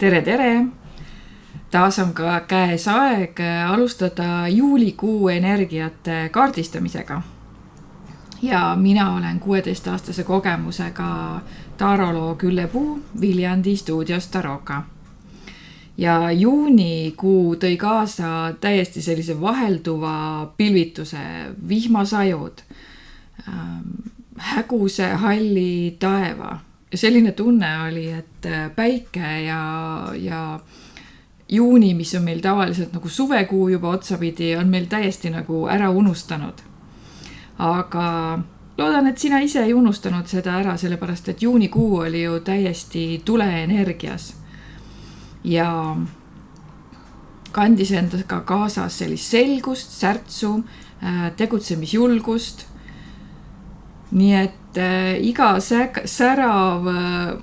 tere! Taas on ka käes aeg alustada juulikuu energiate kaardistamisega. Ja mina olen 16-aastase kogemusega taroloog Ülle Puu Viljandi stuudios Taroka. Ja juunikuu tõi kaasa täiesti sellise vahelduva pilvituse, vihmasajud, häguse halli taeva. Ja selline tunne oli, et päike ja juuni, mis on meil tavaliselt nagu suvekuu juba otsapidi, on meil täiesti nagu ära unustanud. Aga loodan, et sina ise ei unustanud seda ära, sellepärast et juunikuu oli ju täiesti tuleenergias. Ja kandis endaga kaasas sellist selgust, särtsu, tegutsemisjulgust. Nii et iga särav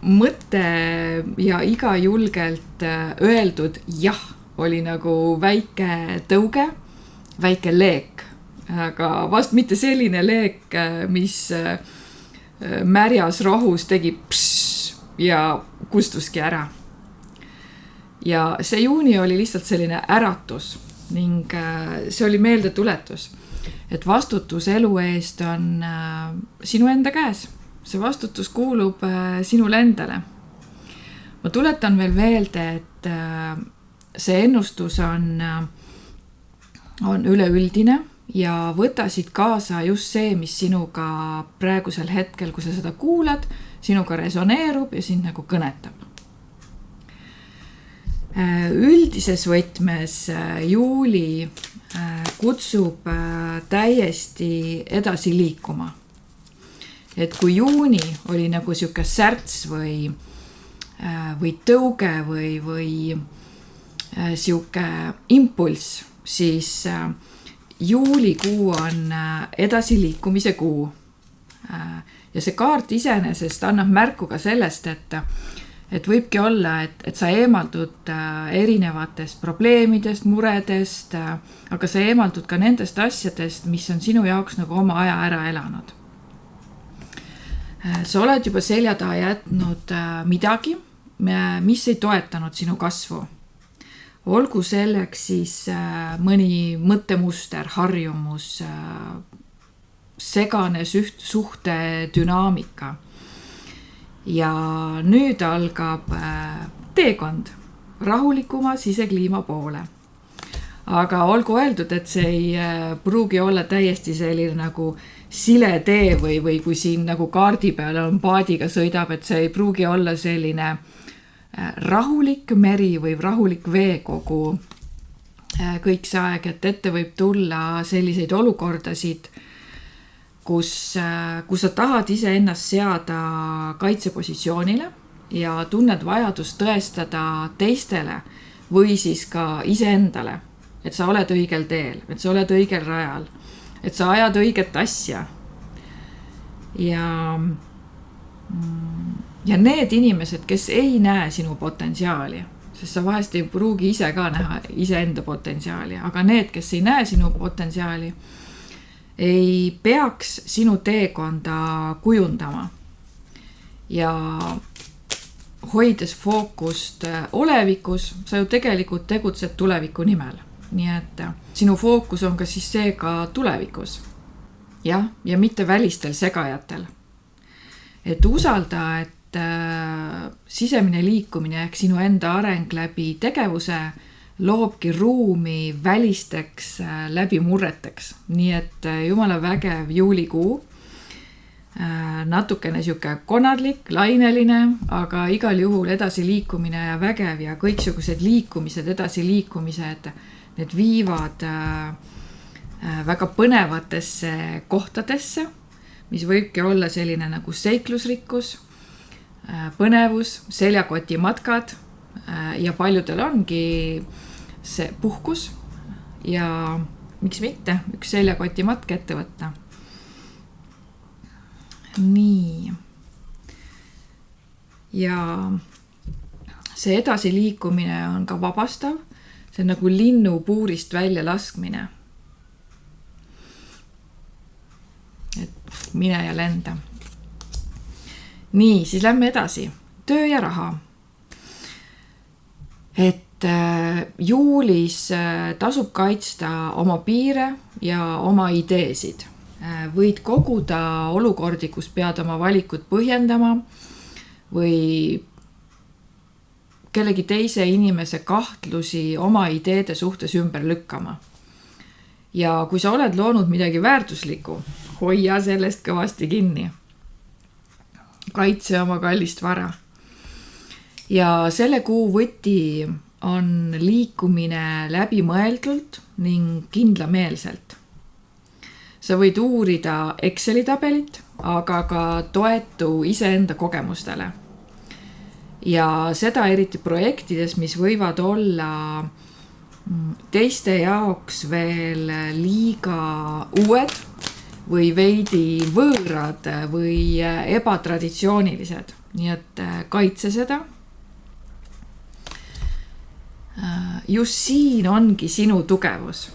mõte ja iga julgelt öeldud jah oli nagu väike tõuge, väike leek. Aga vast mitte selline leek, mis märjas rohus tegi pss ja kustuski ära. Ja see juuni oli lihtsalt selline äratus ning see oli meeldetuletus, et vastutus elu eest on sinu enda käes. See vastutus kuulub sinule endale. Ma tuletan veel meelde, et see ennustus on üleüldine ja võta siit kaasa just see, mis sinuga praegusel hetkel, kui sa seda kuulad, sinuga resoneerub ja sind nagu kõnetab. Üldises võtmes juuli kutsub täiesti edasi liikuma. Et kui juuni oli nagu siuke särts või tõuge või siuke impulss, siis juulikuu on edasi liikumise kuu. Ja see kaart iseenesest annab märku ka sellest, et võibki olla, et sa eemaldud erinevatest probleemidest, muredest, aga sa eemaldud ka nendest asjadest, mis on sinu jaoks nagu oma aja ära elanud. Sa oled juba selja taha jätnud midagi, mis ei toetanud sinu kasvu. Olgu selleks siis mõni mõttemuster, harjumus, segane suhte dünaamika. Ja nüüd algab teekond rahulikuma sisekliima poole. Aga olgu öeldud, et see ei pruugi olla täiesti selline nagu sile tee või kui siin nagu kaardi peal on paadiga sõidab, et see ei pruugi olla selline rahulik meri või rahulik veekogu kõik see aeg, et ette võib tulla selliseid olukordasid, kus sa tahad ise ennast seada kaitsepositsioonile ja tunned vajadust tõestada teistele või siis ka iseendale, et sa oled õigel teel, et sa oled õigel rajal, et sa ajad õiget asja. Ja need inimesed, kes ei näe sinu potentsiaali, sest sa vahest ei pruugi ise ka näha iseenda potentsiaali, aga need, kes ei näe sinu potentsiaali, ei peaks sinu teekonda kujundama ja hoides fookust olevikus, sa ju tegelikult tegutsed tuleviku nimel. Nii et sinu fookus on ka siis seega tulevikus. Ja mitte välistel segajatel. Et usalda, et sisemine liikumine ehk sinu enda areng läbi tegevuse loobki ruumi välisteks läbi murreteks. Nii et jumala vägev juulikuu, natukene siuke konadlik, laineline, aga igal juhul edasi liikumine ja vägev ja kõiksugused liikumised, edasi liikumised, need viivad väga põnevatesse kohtadesse, mis võibki olla selline nagu seiklusrikkus, põnevus, seljakoti matkad ja paljudel ongi see puhkus ja miks mitte üks seljakoti matk ette võtta. Nii. Ja see edasi liikumine on ka vabastav. See on nagu linnu puurist välja laskmine. Et mine ja lenda. Nii, siis lähme edasi. Töö ja raha. et juulis tasub kaitsta oma piire ja oma ideesid. Võid koguda olukordi, kus pead oma valikut põhjendama või kellegi teise inimese kahtlusi oma ideede suhtes ümber lükkama. Ja kui sa oled loonud midagi väärtuslikku, hoia sellest kõvasti kinni. Kaitse oma kallist vara. Ja selle kuu võti on liikumine läbimõeldult ning kindlameelselt. Sa võid uurida Exceli tabelit, aga ka toetu iseenda kogemustele. Ja seda eriti projektides, mis võivad olla teiste jaoks veel liiga uued või veidi võõrad või ebatraditsioonilised. Nii et kaitse seda. Just siin ongi sinu tugevus.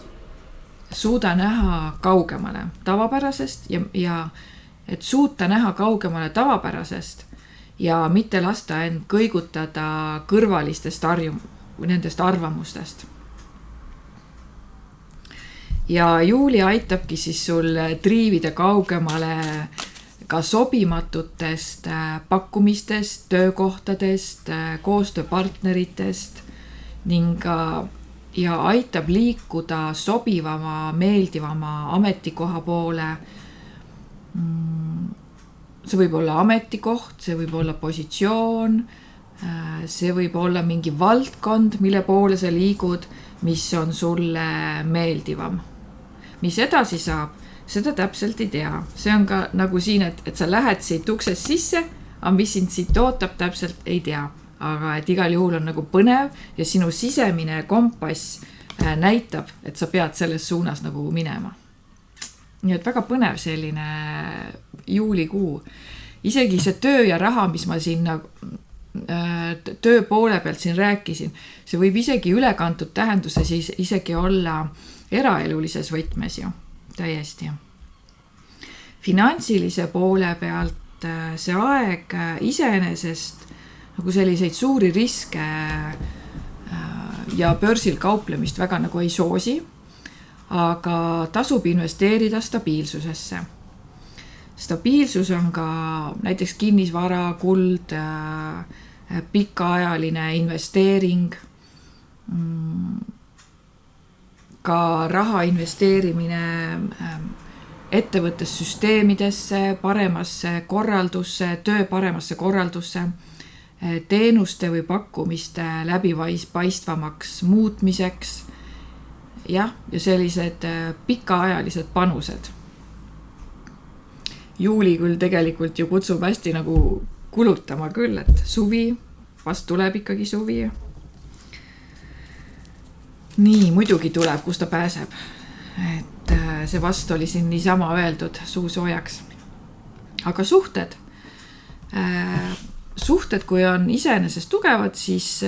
Suuda näha kaugemale tavapärasest ja et suuta näha kaugemale tavapärasest ja mitte lasta end kõigutada kõrvalistest nendest arvamustest. Ja juuli aitabki siis sul triivida kaugemale ka sobimatutest pakkumistest, töökohtadest, koostööpartneritest ning ja aitab liikuda sobivama, meeldivama ametikoha poole. See võib olla ametikoht, see võib olla positsioon, see võib olla mingi valdkond, mille poole sa liigud, mis on sulle meeldivam. Mis edasi saab, seda täpselt ei tea. See on ka nagu siin, et sa lähed siit uksest sisse, aga mis sind siit ootab, täpselt ei tea. Aga et igal juhul on nagu põnev ja sinu sisemine kompass näitab, et sa pead selles suunas nagu minema. Nii et väga põnev selline juulikuu. Isegi see töö ja raha, mis ma siin töö poole pealt siin rääkisin, see võib isegi ülekantud tähenduses isegi olla eraelulises võtmes ju, täiesti. Finantsilise poole pealt see aeg iseenesest nagu selliseid suuri riske ja börsil kauplemist väga nagu ei soosi, aga tasub investeerida stabiilsusesse. Stabiilsus on ka näiteks kinnisvara, kuld, pikaajaline investeering, ka raha investeerimine ettevõttes süsteemidesse, paremasse korraldusse, töö paremasse korraldusse, teenuste või pakkumiste läbipaistvamaks muutmiseks ja sellised pikaajalised panused. Juuli küll tegelikult ju kutsub hästi nagu kulutama küll, et suvi, vast tuleb ikkagi suvi. Nii, muidugi tuleb, kus ta pääseb. Et see vast oli siin niisama öeldud suusoojaks. Aga suhted, kui on iseenesest tugevad, siis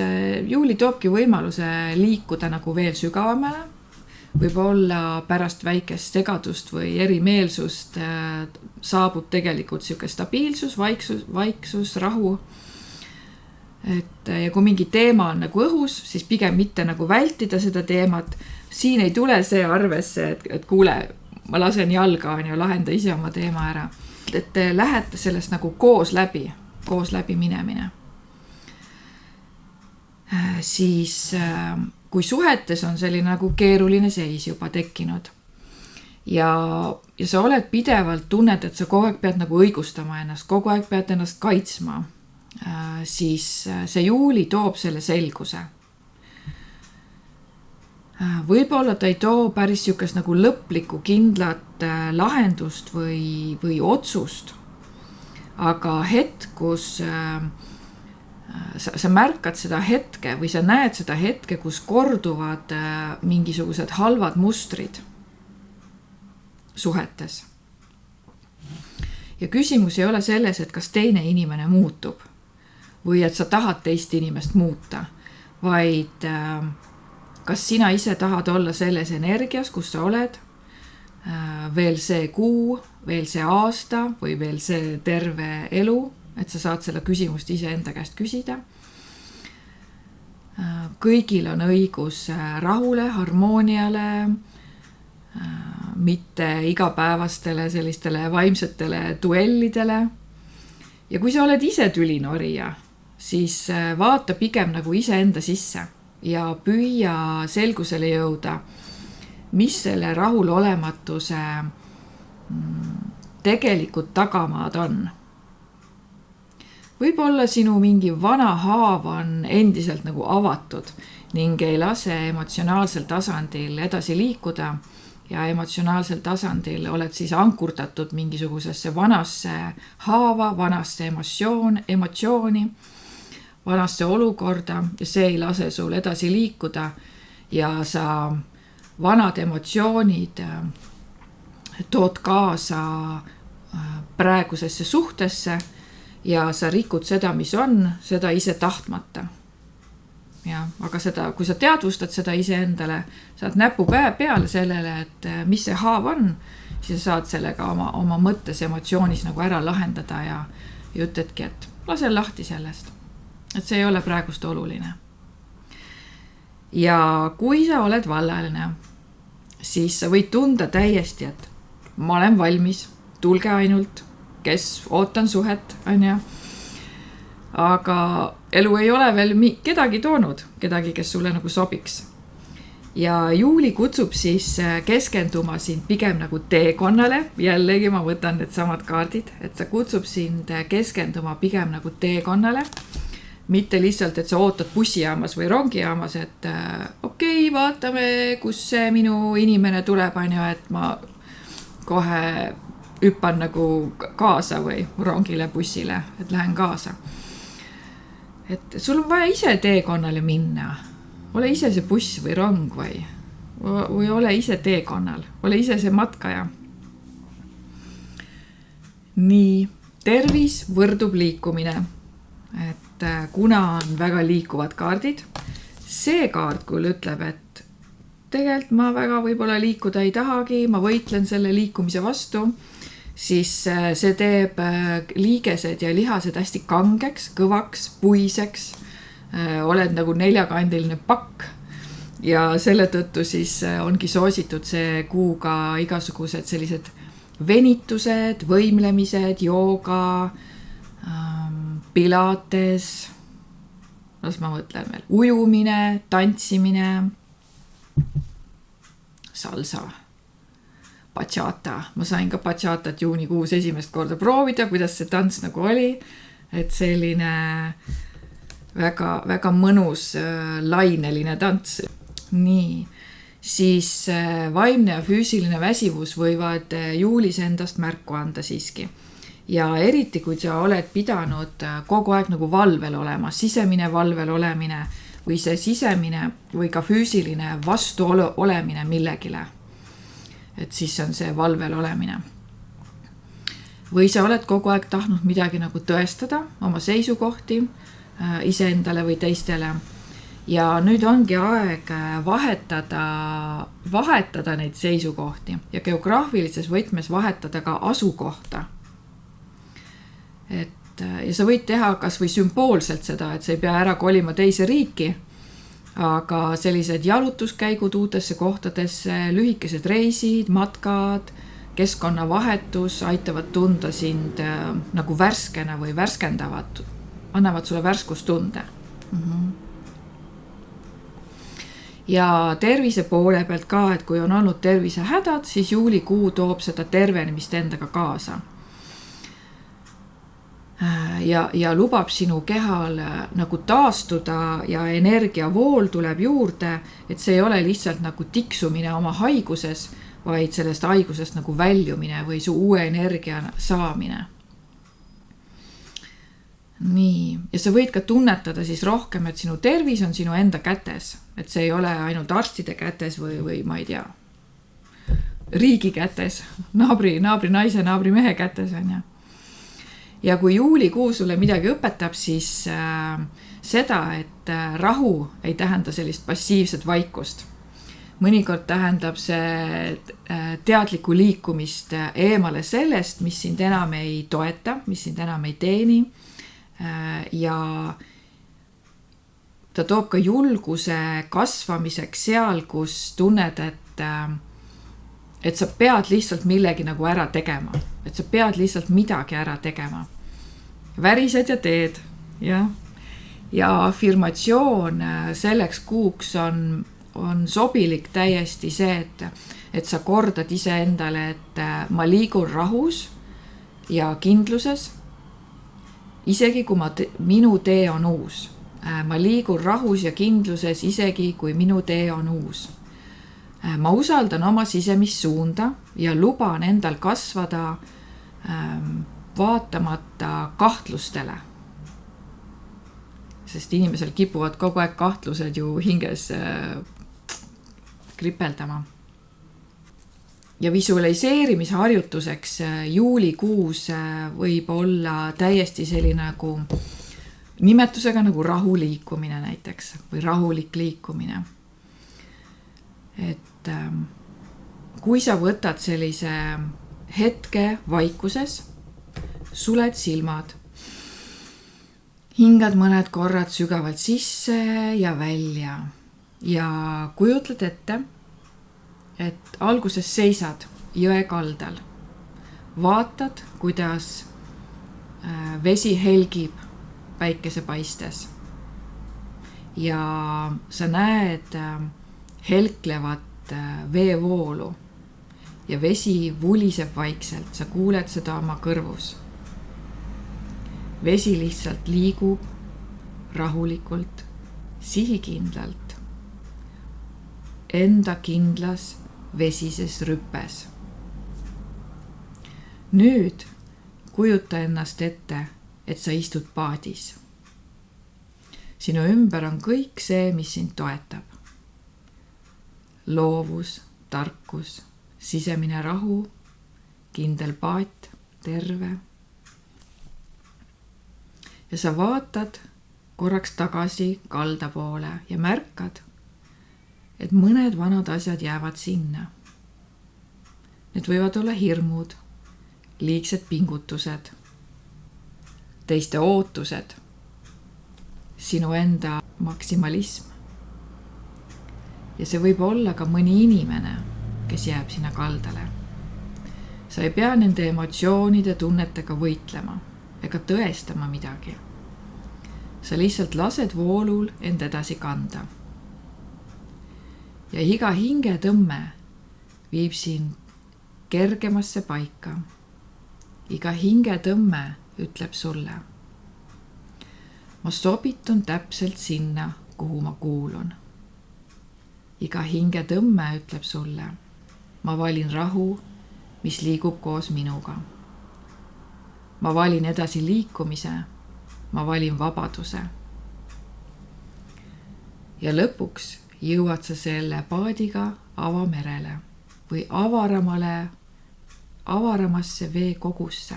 juuli toobki võimaluse liikuda nagu veel sügavamale. Võib-olla pärast väikest segadust või erimeelsust saabub tegelikult siuke stabiilsus, vaiksus, rahu. Ja kui mingi teema on nagu õhus, siis pigem mitte nagu vältida seda teemat. Siin ei tule see arvesse, et kuule, ma lasen jalga ja lahenda ise oma teema ära. Et te lähete sellest nagu koos läbi minemine. Siis kui suhetes on selline nagu keeruline seis juba tekkinud ja sa oled pidevalt tunned, et sa kogu aeg pead nagu õigustama ennast, kogu aeg pead ennast kaitsma, siis see juuli toob selle selguse. Võib-olla ta ei too päris siukest nagu lõplikku kindlat lahendust või otsust, aga hetk, kus sa märkad seda hetke või sa näed seda hetke, kus korduvad mingisugused halvad mustrid suhetes. Ja küsimus ei ole selles, et kas teine inimene muutub või et sa tahad teist inimest muuta, vaid kas sina ise tahad olla selles energias, kus sa oled, veel see kuu, veel see aasta või veel see terve elu, et sa saad selle küsimust ise enda käest küsida. kõigil on õigus rahule, harmooniale, mitte igapäevastele sellistele vaimsetele duellidele. Ja kui sa oled ise tülinorija, siis vaata pigem nagu iseenda sisse ja püüa selgusele jõuda, mis selle rahulolematuse tegelikult tagamaad on. Võib-olla sinu mingi vana haav on endiselt nagu avatud ning ei lase emotsionaalsel tasandil edasi liikuda ja emotsionaalsel tasandil oled siis ankurdatud mingisugusesse vanasse haava, vanasse emotsiooni, vanasse olukorda ja see ei lase sul edasi liikuda ja sa vanad emotsioonid tood kaasa praegusesse suhtesse ja sa rikud seda, mis on, seda ise tahtmata. Ja, aga seda, kui sa teadvustad seda iseendale, saad näpu peale sellele, et mis see haav on, siis sa saad sellega oma mõttes, emotsioonis nagu ära lahendada ja ütledki, et lase lahti sellest. Et see ei ole praegust oluline. Ja kui sa oled vallaline, siis sa võid tunda täiesti, et ma olen valmis, tulge ainult, kes ootan suhet, on ja. Aga elu ei ole veel kedagi toonud, kedagi, kes sulle nagu sobiks. Ja juuli kutsub siis keskenduma sind pigem nagu teekonnale, jällegi ma võtan need samad kaardid, et sa kutsub sind keskenduma pigem nagu teekonnale, mitte lihtsalt, et sa ootad bussijaamas või rongijaamas, et okei, vaatame, kus see minu inimene tuleb, on ju, et ma kohe hüppan nagu kaasa või rongile, bussile, et lähen kaasa. Et sul on vaja ise teekonnale minna. Ole ise see buss või rong või ole ise teekonnal. Ole ise see matkaja. Nii, tervis võrdub liikumine. Et kuna on väga liikuvad kaardid, see kaart küll ütleb, et tegelikult ma väga võib-olla liikuda ei tahagi, ma võitlen selle liikumise vastu, siis see teeb liigesed ja lihased hästi kangeks, kõvaks, puiseks, oled nagu neljakandiline pakk ja selle tõttu siis ongi soositud see kuuga igasugused sellised venitused, võimlemised, jooga, pilates, las ma mõtlen veel, ujumine, tantsimine, salsa, bachata. Ma sain ka bachatat juunikuus esimest korda proovida, kuidas see tants nagu oli, et selline väga, väga mõnus laineline tants. Nii, siis vaimne ja füüsiline väsivus võivad juulis endast märku anda siiski. Ja eriti, kui sa oled pidanud kogu aeg nagu valvel olema, sisemine valvel olemine või see sisemine või ka füüsiline vastu olemine millegile. Et siis on see valvel olemine. Või sa oled kogu aeg tahtnud midagi nagu tõestada, oma seisukohti iseendale või teistele. Ja nüüd ongi aeg vahetada neid seisukohti ja geograafilises võtmes vahetada ka asukohta. Ja sa võid teha kas või sümboolselt seda, et sa ei pea ära kolima teise riiki, aga sellised jalutuskäigud uutesse kohtadesse, lühikesed reisid, matkad, keskkonnavahetus aitavad tunda sind nagu värskena või värskendavad, annavad sulle värskustunde. Ja tervise poole pealt ka, et kui on olnud tervisehädad, siis juulikuu toob seda tervenemist endaga kaasa. Ja lubab sinu kehal nagu taastuda ja energiavool tuleb juurde, et see ei ole lihtsalt nagu tiksumine oma haiguses, vaid sellest haigusest nagu väljumine või su uue energia saamine. Nii, ja sa võid ka tunnetada siis rohkem, et sinu tervis on sinu enda kätes, et see ei ole ainult arstide kätes või ma ei tea, riigi kätes, naabri naise, naabri mehe kätes on ja. Ja kui juulikuu sulle midagi õpetab, siis seda, et rahu ei tähenda sellist passiivset vaikust. Mõnikord tähendab see teadlikku liikumist eemale sellest, mis sind enam ei toeta, mis sind enam ei teeni. Ja ta toob ka julguse kasvamiseks seal, kus tunned, et sa pead lihtsalt millegi nagu ära tegema. Et sa pead lihtsalt midagi ära tegema. Värised ja teed, jah. Ja afirmatsioon selleks kuuks on sobilik täiesti see, et sa kordad ise endale, et ma liigun rahus ja kindluses, isegi kui minu tee on uus. Ma liigun rahus ja kindluses, isegi kui minu tee on uus. Ma usaldan oma sisemist suunda ja luban endal kasvada vaatamata kahtlustele. Sest inimesel kipuvad kogu aeg kahtlused ju hinges kripeldama. Ja visualiseerimise harjutuseks juulikuus võib olla täiesti selline nagu nimetusega nagu rahuliikumine näiteks või rahulik liikumine. Et kui sa võtad sellise hetke vaikuses, suled silmad, hingad mõned korrad sügavalt sisse ja välja ja kujutled ette, et alguses seisad jõe kaldal, vaatad, kuidas vesi helgib päikesepaistes ja sa näed helklevat veevoolu ja vesi vuliseb vaikselt, sa kuuled seda oma kõrvus. Vesi lihtsalt liigub rahulikult, sihikindlalt, enda kindlas vesises rüppes. Nüüd kujuta ennast ette, et sa istud paadis. Sinu ümber on kõik see, mis sind toetab. Loovus, tarkus, sisemine rahu, kindel paat, terve. Ja sa vaatad korraks tagasi kalda poole ja märkad, et mõned vanad asjad jäävad sinna. Need võivad olla hirmud, liigsed pingutused, teiste ootused, sinu enda maksimalism. Ja see võib olla ka mõni inimene, kes jääb sinna kaldale. Sa ei pea nende emotsioonide tunnetega võitlema ega tõestama midagi. Sa lihtsalt lased voolul end edasi kanda. Ja iga hingetõmme viib sind kergemasse paika. Iga hingetõmme ütleb sulle. Ma sobitun täpselt sinna, kuhu ma kuulun. Iga hingetõmme ütleb sulle. Ma valin rahu, mis liigub koos minuga. Ma valin edasi liikumise, ma valin vabaduse. Ja lõpuks jõuad sa selle paadiga avamerele või avaramasse veekogusse.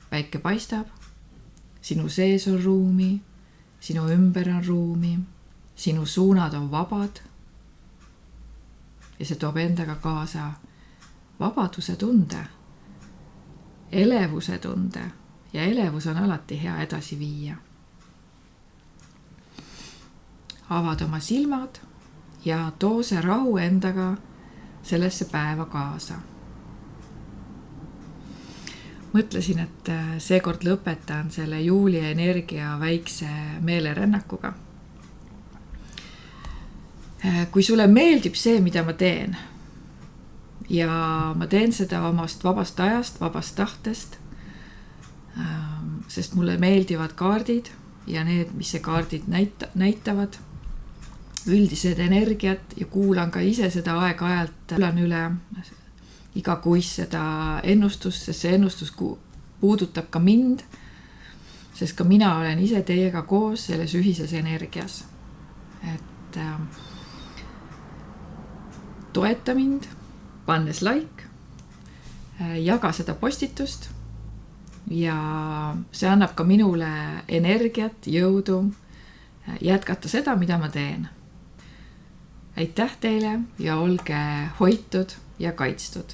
Päike paistab, sinu sees on ruumi, sinu ümber on ruumi, sinu suunad on vabad ja see toob endaga kaasa vabaduse tunde, elevuse tunde ja elevus on alati hea edasi viia. Avad oma silmad ja too see rahu endaga sellesse päeva kaasa. Mõtlesin, et seekord lõpetan selle juuli energia väikse meelerännakuga. Kui sulle meeldib see, mida ma teen, ja ma teen seda omast vabast ajast, vabast tahtest, sest mulle meeldivad kaardid ja need, mis see kaardid näitavad, üldised energiat ja kuulan ka ise seda aeg-ajalt, kuulan üle igakuist seda ennustust, sest see ennustus puudutab ka mind, sest ka mina olen ise teiega koos selles ühises energias. Et toeta mind, pannes like, jaga seda postitust ja see annab ka minule energiat, jõudu jätkata seda, mida ma teen. Aitäh teile ja olge hoitud ja kaitstud.